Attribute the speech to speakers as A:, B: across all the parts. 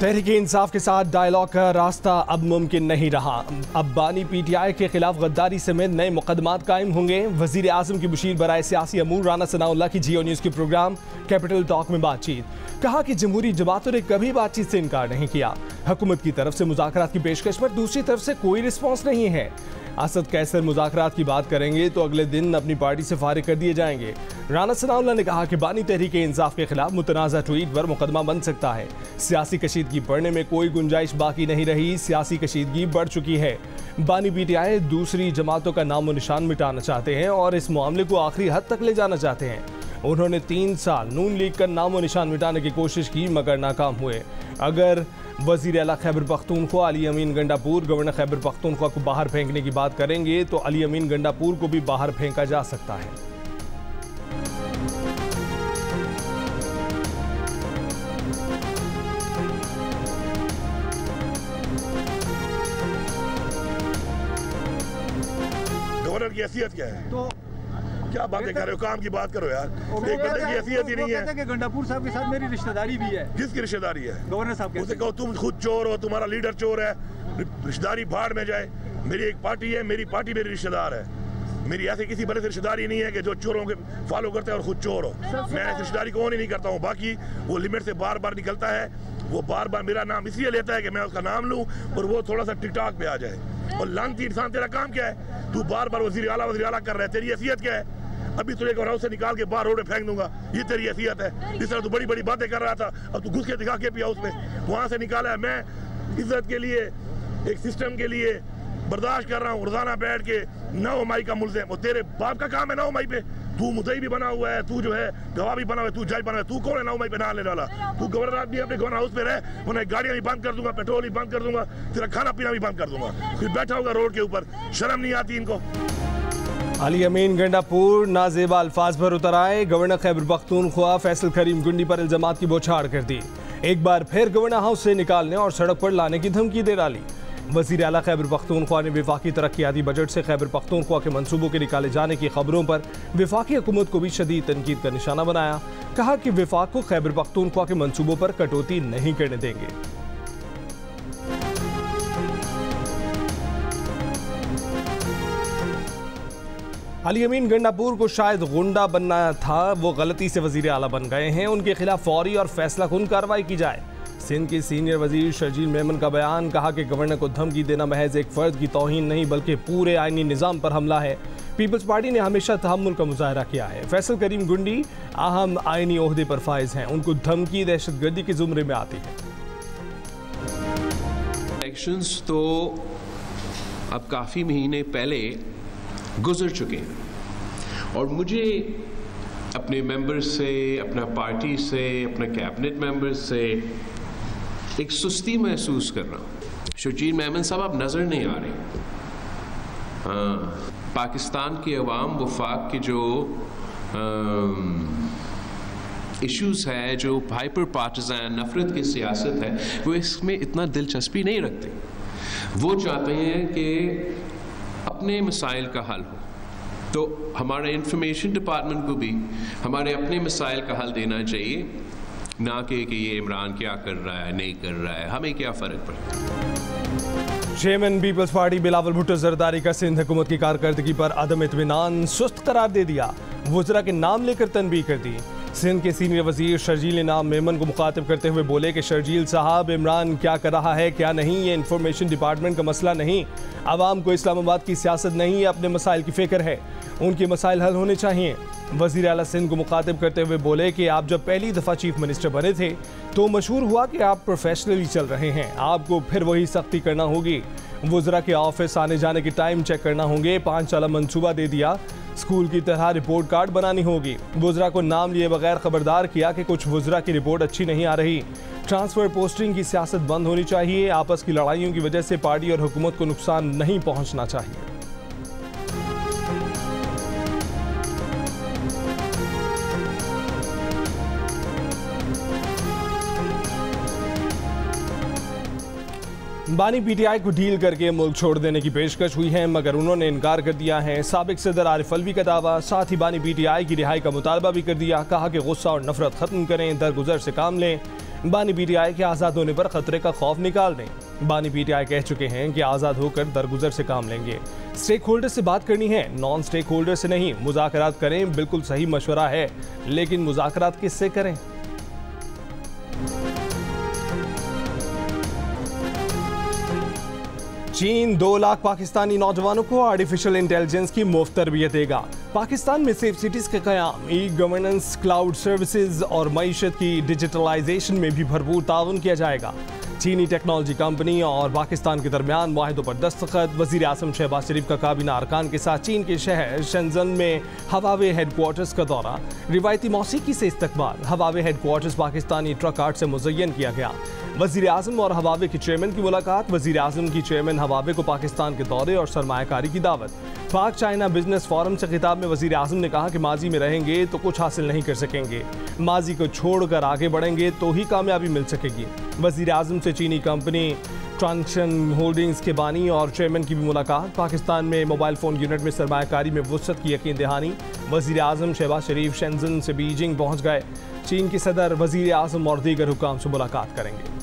A: तहरीके इंसाफ के साथ डायलॉग का रास्ता अब मुमकिन नहीं रहा। अब बानी पीटीआई के खिलाफ गद्दारी समेत नए मुकदमात कायम होंगे। वजीर आजम की मुशीर बराए सियासी अमूर राना सनाउल्लाह की जियो न्यूज़ के प्रोग्राम कैपिटल टॉक में बातचीत। कहा कि जमहूरी जमातों ने कभी बातचीत से इनकार नहीं किया। हुकूमत की तरफ से मुज़ाकरात की पेशकश पर दूसरी तरफ से कोई रिस्पॉन्स नहीं है। असद कैसर मुज़ाकरात की बात करेंगे तो अगले दिन अपनी पार्टी से फारिग कर दिए जाएंगे। राना सनाउल्लाह ने कहा कि बानी तहरीके इंसाफ के खिलाफ मुतनाज़ा ट्वीट पर मुकदमा बन सकता है। सियासी कशीदगी बढ़ने में कोई गुंजाइश बाकी नहीं रही। सियासी कशीदगी बढ़ चुकी है। बानी पीटीआई दूसरी जमातों का नामो निशान मिटाना चाहते हैं और इस मामले को आखिरी हद तक ले जाना चाहते हैं। उन्होंने 3 साल नून लीग का नामो निशान मिटाने की कोशिश की मगर नाकाम हुए। अगर वज़ीर आला खैबर पख्तूनख्वा अली अमीन गंडापुर गवर्नर खैबर पख्तूनख्वा को बाहर फेंकने की बात करेंगे तो अली अमीन गंडापुर को भी बाहर फेंका जा सकता है।
B: गवर्नर की हैसियत क्या है? तो क्या बातें कर रहे हो? काम की बात करो यार। एक बंदे की हैसियत ही नहीं है।
C: गंडापुर साहब के साथ मेरी रिश्तेदारी भी है।
B: किसकी रिश्तेदारी है?
C: गवर्नर साहब के।
B: उसे कहो तुम खुद चोर हो, तुम्हारा लीडर चोर है, रिश्तेदारी भाड़ में जाए। मेरी एक पार्टी है, मेरी पार्टी मेरी रिश्तेदार है। मेरी ऐसे किसी बड़े से रिश्तेदारी नहीं है कि जो चोरों के फॉलो करता है और खुद चोर हो। मैं ऐसी रिश्तेदारी को नहीं करता हूँ। बाकी वो लिमिट से बार बार निकलता है। वो बार बार मेरा नाम इसलिए लेता है कि मैं उसका नाम लूँ और वो थोड़ा सा टिकटॉक पे आ जाए। और लानती इंसान, तेरा काम क्या है? तू बार बार वजीर आला कर रहा है। तेरी हैसियत क्या है? अभी तुझे घर से निकाल के बाहर रोड पे फेंक दूंगा। ये तेरी हैसियत है? जिस तरह तू बड़ी बड़ी बातें कर रहा था अब तू घुस के दिखा के पिया उसमें वहां से निकाला है। मैं इज्जत के लिए, एक सिस्टम के लिए बर्दाश्त कर रहा हूँ। रोजाना बैठ के 9 मई का मुल्ज़िम, और तेरे बाप का काम है 9 मई पे। तू मुद्दई भी बना हुआ है, तू जो है गवाह भी बना हुआ है, तू जज बना हुआ है। तू कौन है 9 मई पे ना लेने वाला? तू गवर्नर आदमी अपने गवर्नर हाउस पे रहे। उन्हें गाड़ियां भी बंद कर दूंगा, पेट्रोल भी बंद कर दूंगा, तेरा खाना पीना भी बंद कर दूंगा। फिर बैठा होगा रोड के ऊपर। शर्म नहीं आती इनको?
A: अली अमीन गंडापुर नाजेबा अल्फाज पर उतर आए। गवर्नर खैबर पख्तूनख्वा फैसल करीम गुंडी पर इल्जामात की बौछार कर दी। एक बार फिर गवर्नर हाउस से निकालने और सड़क पर लाने की धमकी दे डाली। वज़ीर आला खैबर पख्तूनख्वा ने वफाकी तरक्याती बजट से खैबर पख्तूनख्वा के मंसूबों के निकाले जाने की खबरों पर वफाकी हुकूमत को भी शदीद तनकीद का निशाना बनाया। कहा कि वफाक को खैबर पख्तूनख्वा के मंसूबों पर कटौती नहीं करने देंगे। अली अमीन गंडापुर को शायद गुंडा बनना था, वो गलती से वज़ीर आला बन गए हैं। उनके खिलाफ फौरी और फैसला कुन कार्रवाई की जाए। सिंध के सीनियर वजीर शर्जील मेमन का बयान। कहा कि गवर्नर को धमकी देना महज एक फर्द की तौहीन नहीं बल्कि पूरे आईनी निज़ाम पर हमला है। पीपल्स पार्टी ने हमेशा तहम्मुल का मुजाहरा किया है। फैसल करीम गुंडी अहम आईनी ओहदे पर फाइज हैं। उनको धमकी दहशतगर्दी के जुमरे में आती है।
D: इलेक्शंस तो अब काफ़ी महीने पहले गुजर चुके हैं और मुझे अपने मेंबर्स से, अपना पार्टी से, अपने कैबिनेट मेंबर्स से एक सुस्ती महसूस कर रहा हूँ। शर्जील मेमन साहब आप नज़र नहीं आ रहे। पाकिस्तान की अवाम वफाक के जो इश्यूज़ है, जो हाइपर पार्टिजान नफरत की सियासत है, वो इसमें इतना दिलचस्पी नहीं रखते। वो चाहते हैं कि अपने मसाइल का हल हो। तो हमारे इंफॉर्मेशन डिपार्टमेंट को भी हमारे अपने मसाइल का हल देना चाहिए, ना कि ये इमरान क्या कर रहा है नहीं कर रहा है, हमें क्या फ़र्क पड़ता है।
A: चेयरमैन पीपल्स पार्टी बिलावल भुट्टो जरदारी का सिंध हुकूमत की कारकर्दगी पर अदम इत्मीनान सुस्त करार दे दिया। वज़रा के नाम लेकर तनबीह कर दी। सिंध के सीनियर वजीर शर्जील नाम मेमन को मुखातिब करते हुए बोले कि शर्जील साहब, इमरान क्या कर रहा है क्या नहीं ये इंफॉर्मेशन डिपार्टमेंट का मसला नहीं। आवाम को इस्लामाबाद की सियासत नहीं, अपने मसाइल की फिक्र है। उनके मसाइल हल होने चाहिए। वज़ीर आला सिंध को मुखातिब करते हुए बोले कि आप जब पहली दफ़ा चीफ मिनिस्टर बने थे तो मशहूर हुआ कि आप प्रोफेशनली चल रहे हैं। आपको फिर वही सख्ती करना होगी। वज़रा के ऑफिस आने जाने के टाइम चेक करना होंगे। 5 साल मंसूबा दे दिया। स्कूल की तरह रिपोर्ट कार्ड बनानी होगी। वज़रा को नाम लिए बगैर खबरदार किया कि कुछ वज़रा की रिपोर्ट अच्छी नहीं आ रही। ट्रांसफ़र पोस्टिंग की सियासत बंद होनी चाहिए। आपस की लड़ाइयों की वजह से पार्टी और हुकूमत को नुकसान नहीं पहुँचना चाहिए। बानी पीटीआई को डील करके मुल्क छोड़ देने की पेशकश हुई है मगर उन्होंने इनकार कर दिया है। साबिक सदर आरिफ अलवी का दावा, साथ ही बानी पीटीआई की रिहाई का मुतालबा भी कर दिया। कहा कि गुस्सा और नफरत खत्म करें, दरगुजर से काम लें। बानी पीटीआई के आज़ाद होने पर खतरे का खौफ निकाल दें। बानी पीटीआई कह चुके हैं कि आज़ाद होकर दरगुजर से काम लेंगे। स्टेक होल्डर से बात करनी है, नॉन स्टेक होल्डर से नहीं। मुज़ाकरात करें, बिल्कुल सही मशवरा है, लेकिन मुज़ाकरात किससे करें? चीन 2 लाख पाकिस्तानी नौजवानों को आर्टिफिशियल इंटेलिजेंस की मुफ्त तरबियत देगा। पाकिस्तान में सेफ सिटीज के क़याम, ई गवर्नेंस, क्लाउड सर्विसेज और मईशत की डिजिटलाइजेशन में भी भरपूर ताउन किया जाएगा। चीनी टेक्नोलॉजी कंपनी और पाकिस्तान के दरमियान मुआहिदों पर दस्तखत। वज़ीर आज़म शहबाज शरीफ का काबीना अरकान के साथ चीन के शहर शेंजन में हवावे हेडक्वार्टर्स का दौरा। रिवायती मौसीकी से इस्तकबाल। Huawei headquarters Pakistani truck art से मुज़य्यन किया गया। वज़ीर आज़म और हवावे के चेयरमैन की मुलाकात। वज़ीर आज़म की चेयरमैन हवावे को पाकिस्तान के दौरे और सरमायाकारी की दावत। पाक चाइना बिजनेस फोरम से खिताब में वज़ीर आज़म ने कहा कि माजी में रहेंगे तो कुछ हासिल नहीं कर सकेंगे, माजी को छोड़कर आगे बढ़ेंगे तो ही कामयाबी मिल सकेगी। वज़ीर आज़म से चीनी कंपनी ट्रांसन होल्डिंग्स के बानी और चेयरमैन की भी मुलाकात। पाकिस्तान में मोबाइल फ़ोन यूनिट में सरमायाकारी में वुसअत की यकीन दहानी। वज़ीर आज़म शहबाज शरीफ शेंजन से बीजिंग पहुँच गए। चीन के सदर वज़ीर आज़म और दीगर हुकाम से मुलाकात करेंगे।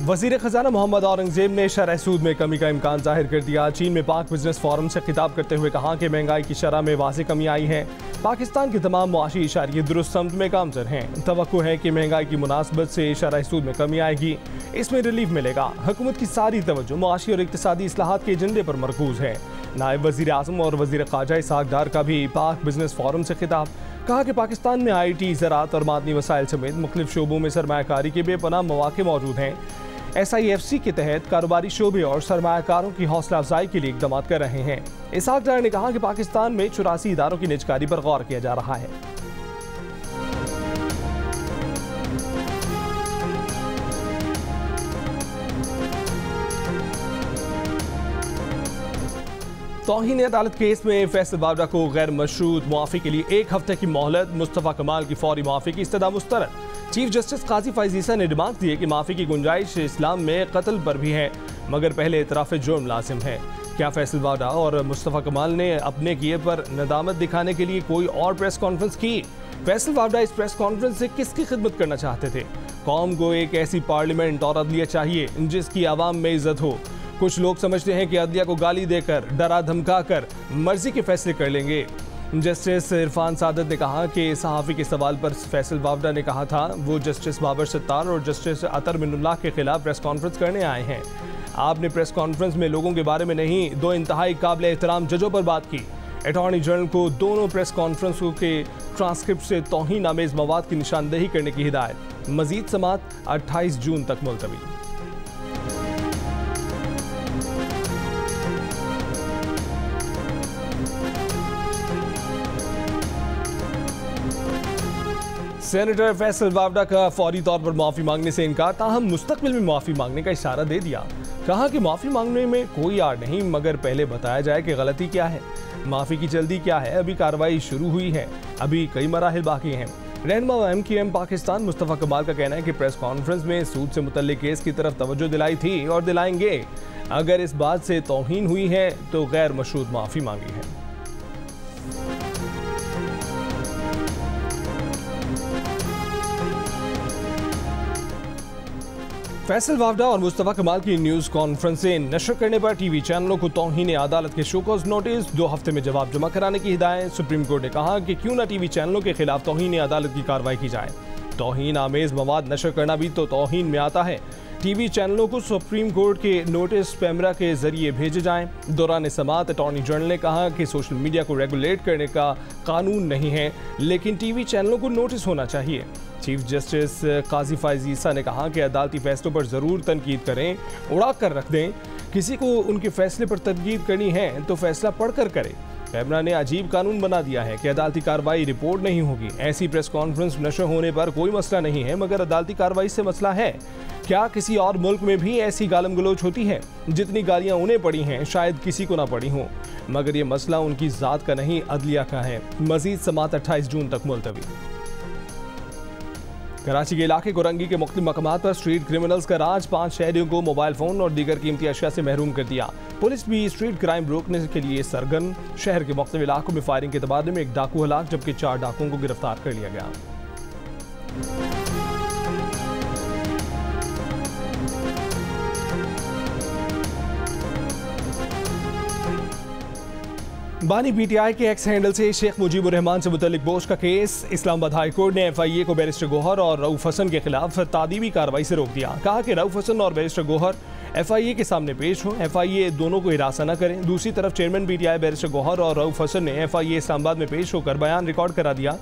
A: वज़ीर ख़जाना मोहम्मद औरंगज़ेब ने शरह सूद में कमी का इम्कान जाहिर कर दिया। चीन में पाक बिजनेस फोरम से खिताब करते हुए कहा कि महंगाई की शरह में वाज़ेह कमी आई है। पाकिस्तान के तमाम मुआशी इशारे दुरुस्त समत में गामज़न हैं। तवक्को है कि महंगाई की मुनासबत से शरह सूद में कमी आएगी, इसमें रिलीफ मिलेगा। हुकूमत की सारी तवज्जो मुआशी और इक़्तिसादी इस्लाहात के एजेंडे पर मरकूज़ है। नायब वज़ीर आज़म और वज़ीर ख़ारजा इसहाक़ डार का भी पाक बिजनेस फोरम से खिताब। कहा कि पाकिस्तान में IT, ज़राअत और मादनी वसाइल समेत मुख्तलिफ शोबों में सरमायाकारी के बेपनाह मौक़े मौजूद हैं। SIFC के तहत कारोबारी शोबे और सरमायाकारों की हौसला अफजाई के लिए इक़दाम कर रहे हैं। इसहाक़ डार ने कहा कि पाकिस्तान में 84 इदारों की निजकारी पर गौर किया जा रहा है। तौहीन अदालत केस में फैसल वावड़ा को गैर मशरूत मुआफ़ी के लिए 1 हफ्ते की मोहलत। मुस्तफ़ा कमाल की फौरी मुआफ़ी की इस्तदा मुस्तरद। चीफ जस्टिस काजी फैज़ ईसा ने डिमांड दी कि माफ़ी की गुंजाइश इस्लाम में कत्ल पर भी है, मगर पहले इतराफ़ जुर्म लाजिम है। क्या फैसल वावड़ा और मुस्तफ़ा कमाल ने अपने किए पर नदामत दिखाने के लिए कोई और प्रेस कॉन्फ्रेंस की? फैसल वावड़ा इस प्रेस कॉन्फ्रेंस से किसकी खिदमत करना चाहते थे? कौम को एक ऐसी पार्लियामेंट और अदलिया चाहिए जिसकी आवाम में इज्जत हो। कुछ लोग समझते हैं कि अदलिया को गाली देकर, डरा धमका कर मर्जी के फैसले कर लेंगे। जस्टिस इरफान सादत ने कहा कि सहाफ़ी के सवाल पर फैसल वावड़ा ने कहा था वो जस्टिस बाबर सत्तार और जस्टिस अतर मिनुल्लाह के खिलाफ प्रेस कॉन्फ्रेंस करने आए हैं। आपने प्रेस कॉन्फ्रेंस में लोगों के बारे में नहीं, 2 इंतहाई काबिल एहतराम जजों पर बात की। अटॉर्नी जनरल को दोनों प्रेस कॉन्फ्रेंसों के ट्रांसक्रिप्ट से तौहीन आमेज़ मवाद की निशानदेही करने की हिदायत। मज़ीद समात 28 जून तक मुलतवी। सेनेटर फैसल वावड़ा का फौरी तौर पर माफ़ी मांगने से इनकार, ताहम मुस्तकबिल में माफ़ी मांगने का इशारा दे दिया। कहा कि माफ़ी मांगने में कोई आड़ नहीं, मगर पहले बताया जाए कि गलती क्या है, माफ़ी की जल्दी क्या है। अभी कार्रवाई शुरू हुई है, अभी कई मराहिल बाकी हैं। रहनुमा MQM पाकिस्तान मुस्तफ़ा कमाल का कहना है कि प्रेस कॉन्फ्रेंस में सूद से मुतल्लिक केस की तरफ तवज्जो दिलाई थी और दिलाएंगे। अगर इस बात से तौहीन हुई है तो गैर मशरूत माफ़ी मांगी है। फैसल वावड़ा और मुस्तफ़ा कमाल की न्यूज़ कॉन्फ्रेंसें नशर करने पर TV चैनलों को तौहीन अदालत के शोकॉज नोटिस, 2 हफ्ते में जवाब जमा कराने की हिदायत। सुप्रीम कोर्ट ने कहा कि क्यों न TV चैनलों के खिलाफ तौहीन अदालत की कार्रवाई की जाए। तौहीन आमेज़ मवाद नशर करना भी तो तौहीन में आता है। TV चैनलों को सुप्रीम कोर्ट के नोटिस पैमरा के जरिए भेजे जाएं। दौरान समाअत अटॉर्नी जनरल ने कहा कि सोशल मीडिया को रेगुलेट करने का कानून नहीं है, लेकिन TV चैनलों को नोटिस होना चाहिए। चीफ जस्टिस काजी फैज़ ईसा ने कहा कि अदालती फैसलों पर ज़रूर तनकीद करें, उड़ा कर रख दें। किसी को उनके फैसले पर तनकीद करनी है तो फैसला पढ़कर करें। पैमरा ने अजीब कानून बना दिया है कि अदालती कार्रवाई रिपोर्ट नहीं होगी। ऐसी प्रेस कॉन्फ्रेंस नशर होने पर कोई मसला नहीं है, मगर अदालती कार्रवाई से मसला है। क्या किसी और मुल्क में भी ऐसी गालम गलोच होती है? जितनी गालियां उन्हें पड़ी हैं शायद किसी को ना पड़ी हों, मगर ये मसला उनकी ज़ात का नहीं, अदलिया का है। मजीद समाअत 28 जून तक मुलतवी। कराची के इलाके कोरंगी के मुख्तलिफ मकामात पर स्ट्रीट क्रिमिनल्स का राज, 5 शहरियों को मोबाइल फोन और दीगर कीमती अशिया से महरूम कर दिया। पुलिस भी स्ट्रीट क्राइम रोकने के लिए सरगर्म। शहर के मुख्तलिफ इलाकों में फायरिंग के तबादले में एक डाकू हलाक, जबकि 4 डाकुओं को गिरफ्तार कर लिया गया। बानी पीटीआई के एक्स हैंडल से शेख मुजीबुर रहमान से मुतल्लिक बोश का केस। इस्लामाबाद हाई कोर्ट ने FIA को बैरिस्टर गौहर और रऊफ हसन के खिलाफ तादीबी कार्रवाई से रोक दिया। कहा कि रऊफ हसन और बैरिस्टर गौहर FIA के सामने पेश हो, FIA दोनों को हिरासा न करें। दूसरी तरफ चेयरमैन PTI बैरिस्टर गौहर और रऊफ हसन ने FIA इस्लामाबाद में पेश होकर बयान रिकॉर्ड करा दिया।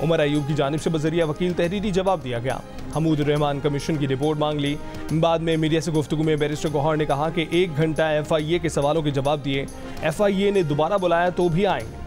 A: उमर अयूब की जानिब से बजरिया वकील तहरीरी जवाब दिया गया। हमूद रहमान कमीशन की रिपोर्ट मांग ली। बाद में मीडिया से गुफ्तगू में बैरिस्टर गौहर ने कहा कि 1 घंटा FIA के सवालों के जवाब दिए। FIA ने दोबारा बुलाया तो भी आएंगे।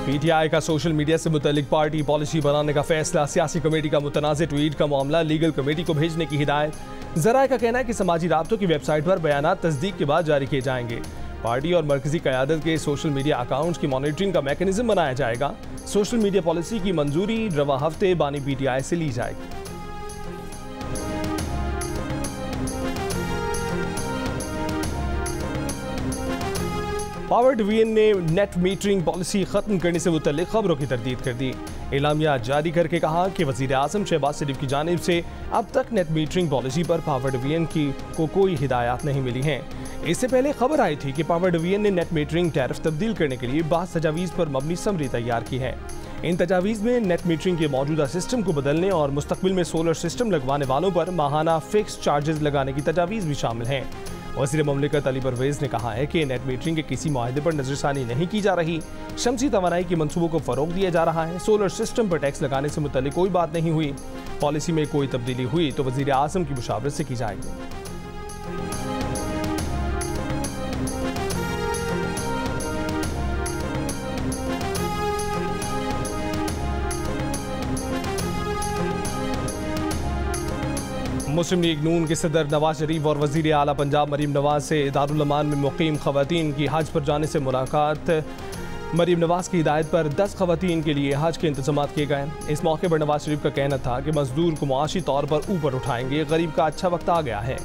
A: PTI का सोशल मीडिया से मुतल्लिक पार्टी पॉलिसी बनाने का फैसला, सियासी कमेटी का मुतनाज़ ट्वीट का मामला लीगल कमेटी को भेजने की हिदायत। ज़राए का कहना है कि समाजी राब्तों की वेबसाइट पर बयानात तस्दीक के बाद जारी किए जाएंगे। पार्टी और मरकजी क़यादत के सोशल मीडिया अकाउंट्स की मॉनिटरिंग का मैकेनिज्म बनाया जाएगा। सोशल मीडिया पॉलिसी की मंजूरी रवा हफ्ते बानी PTI से ली जाएगी। पावर डिवीजन ने नेट मीटरिंग पॉलिसी खत्म करने से मुतल्लिक खबरों की तरदीद कर दी। एलामिया जारी करके कहा कि वज़ीर आज़म शहबाज शरीफ की जानिब से अब तक नेट मीटरिंग पॉलिसी पर पावर डिवीजन को कोई हिदायत नहीं मिली हैं। इससे पहले खबर आई थी कि पावर डिवीजन ने नेट मीटरिंग टैरिफ तब्दील करने के लिए 22 तजावीज़ पर मबनी समरी तैयार की है। इन तजावीज़ में नेट मीटरिंग के मौजूदा सिस्टम को बदलने और मुस्तकबिल में सोलर सिस्टम लगवाने वालों पर माहाना फिक्स चार्जेस लगाने की तजावीज़ भी शामिल हैं। वज़ीर ममलिकत अली परवेज़ ने कहा है कि नेट मीटरिंग के किसी मुआहदे पर नजरसानी नहीं की जा रही। शमसी तवानाई के मंसूबों को फ़रोग़ दिया जा रहा है। सोलर सिस्टम पर टैक्स लगाने से मुतल्लिक कोई बात नहीं हुई। पॉलिसी में कोई तब्दीली हुई तो वज़ीर आज़म की मुशावरत से की जाएगी। मुस्लिम लीग नून के सदर नवाज शरीफ और वज़ीर आला पंजाब मरीम नवाज से दारुल अमान में मुक़ीम ख़वातीन की हज पर जाने से मुलाकात। मरीम नवाज की हिदायत पर 10 ख़वातीन के लिए हज के इंतज़ाम किए गए। इस मौके पर नवाज शरीफ का कहना था कि मजदूर को मुआशी तौर पर ऊपर उठाएंगे। गरीब का अच्छा वक्त आ गया है।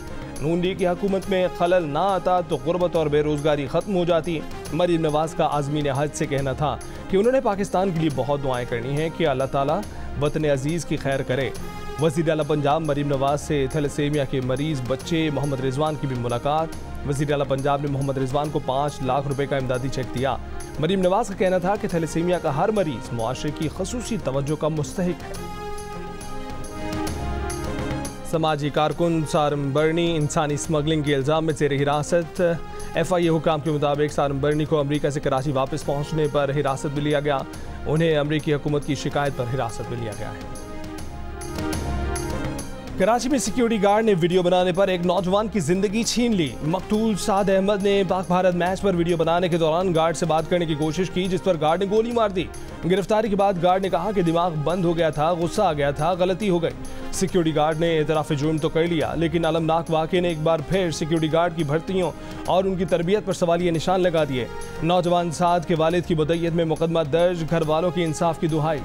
A: नून लीग की हुकूमत में खलल ना आता तो गुर्बत और बेरोज़गारी ख़त्म हो जाती। मरीम नवाज का आज़मीन हज से कहना था कि उन्होंने पाकिस्तान के लिए बहुत दुआएँ करनी हैं कि अल्लाह ताला वतन अजीज़ की खैर करे। वज़ीर आला पंजाब मरीम नवाज से थैलेसीमिया के मरीज़ बच्चे मोहम्मद रिजवान की भी मुलाकात। वज़ीर आला पंजाब ने मोहम्मद रिजवान को 5 लाख रुपए का इमदादी चेक दिया। मरीम नवाज का कहना था कि थैलेसीमिया का हर मरीज़ मुआशरे की ख़ुसूसी तवज्जो का मुस्तहिक है। समाजी कारकुन सारम बर्नी इंसानी स्मगलिंग के इल्ज़ाम में ज़ेर हिरासत। FIA हुकाम के मुताबिक सारम बर्नी को अमरीका से कराची वापस पहुँचने पर हिरासत में लिया गया। उन्हें अमरीकी हुकूमत की शिकायत पर हिरासत में लिया गया है। कराची में सिक्योरिटी गार्ड ने वीडियो बनाने पर एक नौजवान की जिंदगी छीन ली। मकतूल साद अहमद ने पाक भारत मैच पर वीडियो बनाने के दौरान गार्ड से बात करने की कोशिश की, जिस पर गार्ड ने गोली मार दी। गिरफ्तारी के बाद गार्ड ने कहा कि दिमाग बंद हो गया था, गुस्सा आ गया था, गलती हो गई। सिक्योरिटी गार्ड ने एतराफ़ जुर्म तो कर लिया, लेकिन अलमनाक वाक़े ने एक बार फिर सिक्योरिटी गार्ड की भर्तियों और उनकी तरबियत पर सवालिया निशान लगा दिए। नौजवान साद के वालिद की मुद्दत में मुकदमा दर्ज, घर वालों की इंसाफ की दुहाई।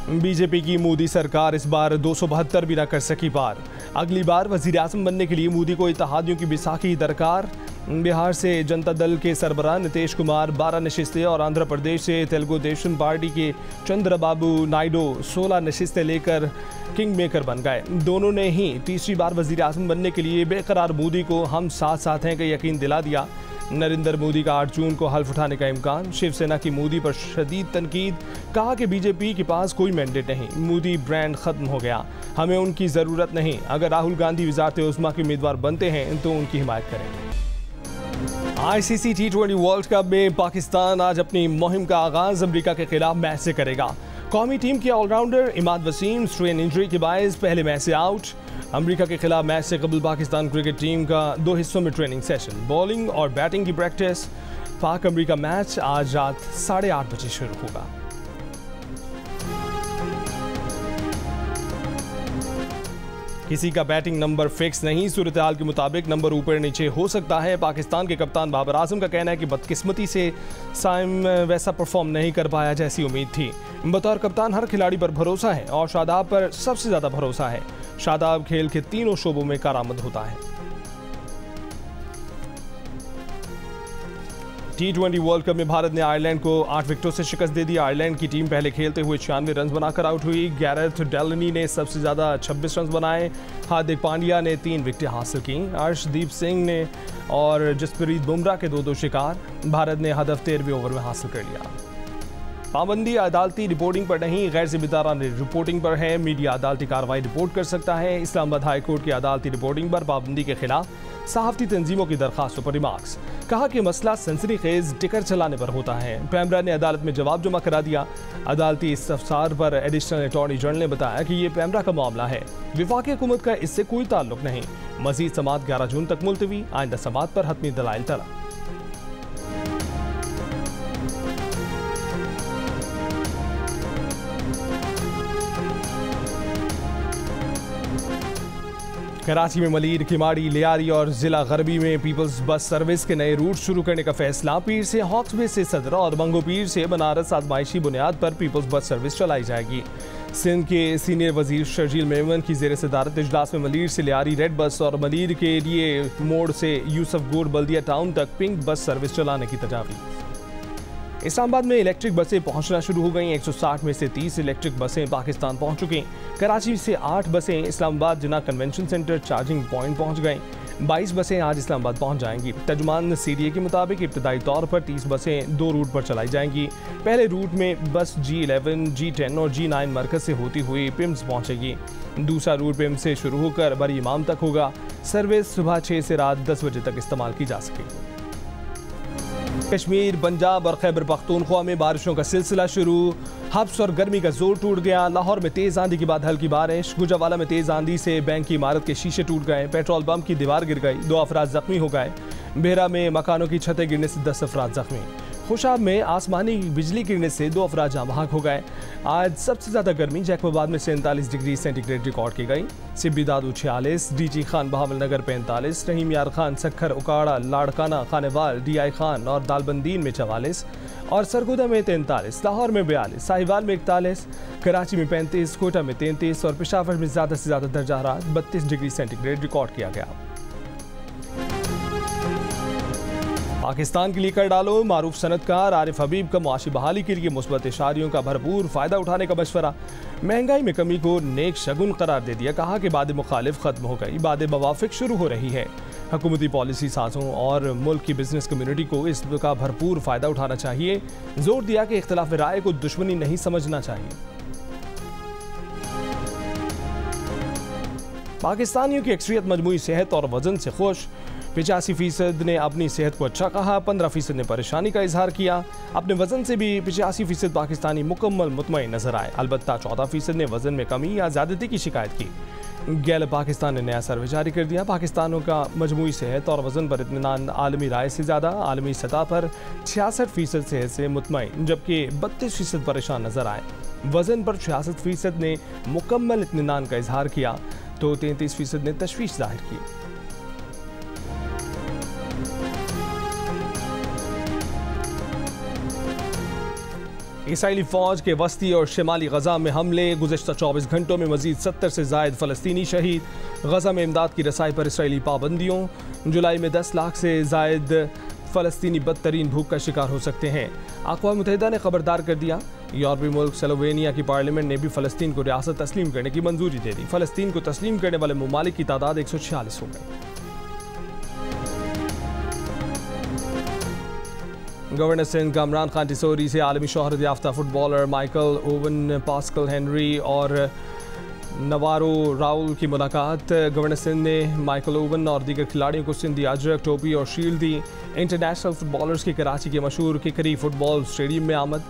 A: बीजेपी की मोदी सरकार इस बार 272 भी न कर सकी पार। अगली बार वज़ीर आज़म बनने के लिए मोदी को इत्तेहादियों की बैसाखी दरकार। बिहार से जनता दल के सरबराह नीतीश कुमार 12 नशिस्तें और आंध्र प्रदेश से तेलुगु देशम पार्टी के चंद्रबाबू नायडू 16 नशिस्तें लेकर किंग मेकर बन गए। दोनों ने ही तीसरी बार वज़ीर आज़म बनने के लिए बेकरार मोदी को हम साथ साथ हैं का यकीन दिला दिया। नरेंद्र मोदी का 8 जून को हल्फ उठाने का इम्कान। शिवसेना की मोदी पर शदीद तनकीद। कहा कि बीजेपी के पास कोई मैंडेट नहीं, मोदी ब्रांड खत्म हो गया, हमें उनकी ज़रूरत नहीं। अगर राहुल गांधी वज़ारत उज़्मा के उम्मीदवार बनते हैं तो उनकी हिमायत करेंगे। ICC T20 वर्ल्ड कप में पाकिस्तान आज अपनी मुहिम का आगाज़ अमरीका के खिलाफ मैच से करेगा। कौमी टीम के all rounder Imad Wasim strain injury के बायस पहले मैच से आउट। अमेरिका के खिलाफ मैच से कबल पाकिस्तान क्रिकेट टीम का 2 हिस्सों में ट्रेनिंग सेशन, बॉलिंग और बैटिंग की प्रैक्टिस। पाक अमेरिका मैच आज रात 8:30 बजे शुरू होगा। किसी का बैटिंग नंबर फिक्स नहीं, सूरत हाल के मुताबिक नंबर ऊपर नीचे हो सकता है। पाकिस्तान के कप्तान बाबर आजम का कहना है कि बदकिस्मती से साइम वैसा परफॉर्म नहीं कर पाया जैसी उम्मीद थी। बतौर कप्तान हर खिलाड़ी पर भरोसा है और शादाब पर सबसे ज़्यादा भरोसा है। शादाब खेल के तीनों शोबों में कारआमद होता है। T20 वर्ल्ड कप में भारत ने आयरलैंड को 8 विकेटों से शिकस्त दे दी। आयरलैंड की टीम पहले खेलते हुए 96 रन बनाकर आउट हुई। गैरेथ डेलनी ने सबसे ज़्यादा 26 रन बनाए। हार्दिक पांड्या ने 3 विकेटें हासिल की। अर्शदीप सिंह ने और जसप्रीत बुमराह के 2-2 शिकार। भारत ने हदफ 13वें ओवर में हासिल कर लिया। पाबंदी अदालती रिपोर्टिंग पर नहीं, गैर जिम्मेदाराना रिपोर्टिंग पर है। मीडिया अदालती कार्रवाई रिपोर्ट कर सकता है। इस्लामाबाद हाई कोर्ट की अदालती रिपोर्टिंग पर पाबंदी के खिलाफ सहाफ़ती तंजीमों की दरखास्तों पर रिमार्क्स। कहा कि मसला सनसनीखेज टिकर चलाने पर होता है। पैमरा ने अदालत में जवाब जमा करा दिया। अदालती इस्तफसार पर एडिशनल अटॉर्नी जनरल ने बताया कि ये पैमरा का मामला है, वफाकी हुकूमत का इससे कोई ताल्लुक नहीं। मजीद समात 11 जून तक मुलतवी। आइंदा समात पर हतमी दलाइल तलब। कराची में मलीर, किमाड़ी, लियारी और जिला गरबी में पीपल्स बस सर्विस के नए रूट शुरू करने का फैसला। पीर से हॉक्सबे से सदरा और मंगो पीर से बनारस आजमाइशी बुनियाद पर पीपल्स बस सर्विस चलाई जाएगी। सिंध के सीनियर वजीर शर्जील मेमन की जेर सदारत इजलास में मलीर से लियारी रेड बस और मलीर के लिए मोड़ से यूसुफ गोर बल्दिया टाउन तक पिंक बस सर्विस चलाने की तजावीज़। इस्लामाबाद में इलेक्ट्रिक बसें पहुंचना शुरू हो गई। 160 में से 30 इलेक्ट्रिक बसें पाकिस्तान पहुंच चुकी। कराची से 8 बसें इस्लामाबाद जिना कन्वेंशन सेंटर चार्जिंग पॉइंट पहुंच गईं। 22 बसें आज इस्लामाबाद पहुंच जाएंगी। तर्जुमान CDA के मुताबिक इब्तदाई तौर पर 30 बसें 2 रूट पर चलाई जाएंगी। पहले रूट में बस G11, G10 और G9 मरकज से होती हुई पिम्स पहुंचेगी। दूसरा रूट पिम्स से शुरू होकर बड़ी इमाम तक होगा। सर्विस सुबह 6 से रात 10 बजे तक इस्तेमाल की जा सकेगी। कश्मीर, पंजाब और खैबर पख्तूनख्वा में बारिशों का सिलसिला शुरू। हब्स और गर्मी का जोर टूट गया। लाहौर में तेज आंधी के बाद हल्की बारिश। गुजरावाला में तेज आंधी से बैंक की इमारत के शीशे टूट गए। पेट्रोल पंप की दीवार गिर गई। 2 अफराद जख्मी हो गए। बेहरा में मकानों की छतें गिरने से 10 अफराद जख्मी। खुशाब में आसमानी बिजली गिरने से 2 अफराद जाँ बहक हो गए। आज सबसे ज़्यादा गर्मी जैकबाबाद में 47 डिग्री सेंटीग्रेड रिकॉर्ड की गई। सिब्बी दादू 46, DG खान बहावल नगर 45, रहीम यार खान सखर उकाड़ा लाड़काना खानेवाल DI खान और दालबंदीन में 44 और सरगोदा में 43, लाहौर में 42, साहिवाल में 41, कराची में 35, कोटा में 33 और पेशावर में ज़्यादा से ज़्यादा दर्जा हरारत 32 डिग्री सेंटीग्रेड रिकॉर्ड किया गया। पाकिस्तान के लिए कर डालो, मारूफ सनतकार आरिफ हबीब का मुआशी बहाली के लिए मुस्बत इशारियों का भरपूर फ़ायदा उठाने का मशवरा। महंगाई में कमी को नेक शगुन करार दे दिया। कहा कि बाद मुखालिफ ख़त्म हो गई, बाद मवाफिक शुरू हो रही है। हुकूमती पॉलिसी साजों और मुल्क की बिजनेस कम्युनिटी को इसका भरपूर फ़ायदा उठाना चाहिए। जोर दिया कि इख्तिलाफ राय को दुश्मनी नहीं समझना चाहिए। पाकिस्तानियों की अक्सरियत मजमूई सेहत और वजन से खुश। 85% ने अपनी सेहत को अच्छा कहा। 15% ने परेशानी का इजहार किया। अपने वजन से भी 85% पाकिस्तानी मुकम्मल मुतमईन नजर आए। अलबत्ता 14% ने वजन में कमी या ज़्यादती की शिकायत की। गैलप पाकिस्तान ने नया सर्वे जारी कर दिया। पाकिस्तानियों का मजमूई सेहत और वजन पर इत्मीनान आलमी राय से ज़्यादा। आलमी सतह पर 66% सेहत से मुतमईन जबकि 32% परेशान नजर आए। वजन पर 66% ने मुकम्मल इत्मीनान का इजहार किया तो 33% ने तशवीश जाहिर की। इसराइली फ़ौज के वस्ती और शिमाली गजा में हमले। गुज़श्ता 24 घंटों में मज़ीद 70 से ज़ायद फ़लस्तीनी शहीद। गजा में इमदाद की रसाई पर इसराइली पाबंदियों। जुलाई में 10 लाख से ज़ायद फ़लस्तीनी बदतरीन भूख का शिकार हो सकते हैं। अक़वाम मुत्तहिदा ने खबरदार कर दिया। यूरोपीय मुल्क स्लोवेनिया की पार्लियामेंट ने भी फ़लस्तीन को रियासत तस्लीम करने की मंजूरी दे दी। फ़लस्तीन को तस्लीम करने वाले ममालिक की तादाद 146 हो गई। गवर्नर सिंध का इमरान खान टिसोरी से आलमी शोहरत याफ्ता footballer Michael Owen, Pascal Henry और नवारो राउल की मुलाकात। गवर्नर सिंध ने माइकल ओवन और दीगर खिलाड़ियों को सिंधी अजरक, टोपी और शील्ड दी। इंटरनेशनल फुटबॉलर्स की कराची के मशहूर किकरी फुटबॉल स्टेडियम में आमद।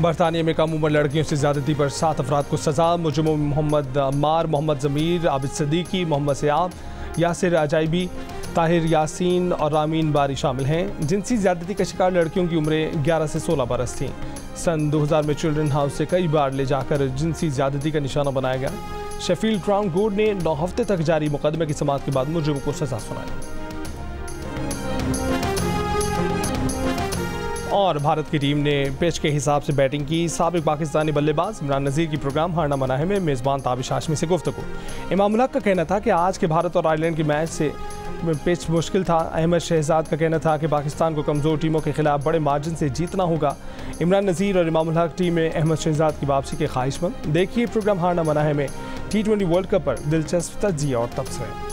A: बरतानिया में कम उम्र लड़कियों से ज़्यादती पर 7 अफराद को सज़ा। मुजरिमों में मोहम्मद अम्मार, मोहम्मद ज़मीर, आबिद सदीकी, मोहम्मद सयाब, यासिर अजाइबी, ताहिर यासीन और रामीन बारी शामिल हैं। जिनसी ज़्यादती का शिकार लड़कियों की उम्रें 11 से 16 बरस थीं। सन 2000 में चिल्ड्रन हाउस से कई बार ले जाकर जिनसी ज्यादती का निशाना बनाया गया। शेफील्ड क्राउन कोर्ट ने 9 हफ्ते तक जारी मुकदमे की समाअत के बाद मुजरिम को सजा सुनाई। और भारत की टीम ने पिच के हिसाब से बैटिंग की। साबिक पाकिस्तानी बल्लेबाज इमरान नज़ीर की प्रोग्राम हारना मनाहे में मेज़बान ताबिश हाशमी से गुफ्तगू। इमामुल हक का कहना था कि आज के भारत और आयरलैंड के मैच से पिच मुश्किल था। अहमद शहजाद का कहना था कि पाकिस्तान को कमज़ोर टीमों के खिलाफ बड़े मार्जिन से जीतना होगा। इमरान नज़ीर और इमामुल हक टीम में अहमद शहजाद की वापसी के ख्वाहिशमंद। देखिए प्रोग्राम हारना मनाहे में T20 वर्ल्ड कप पर दिलचस्प तज्जिया और तबसरे।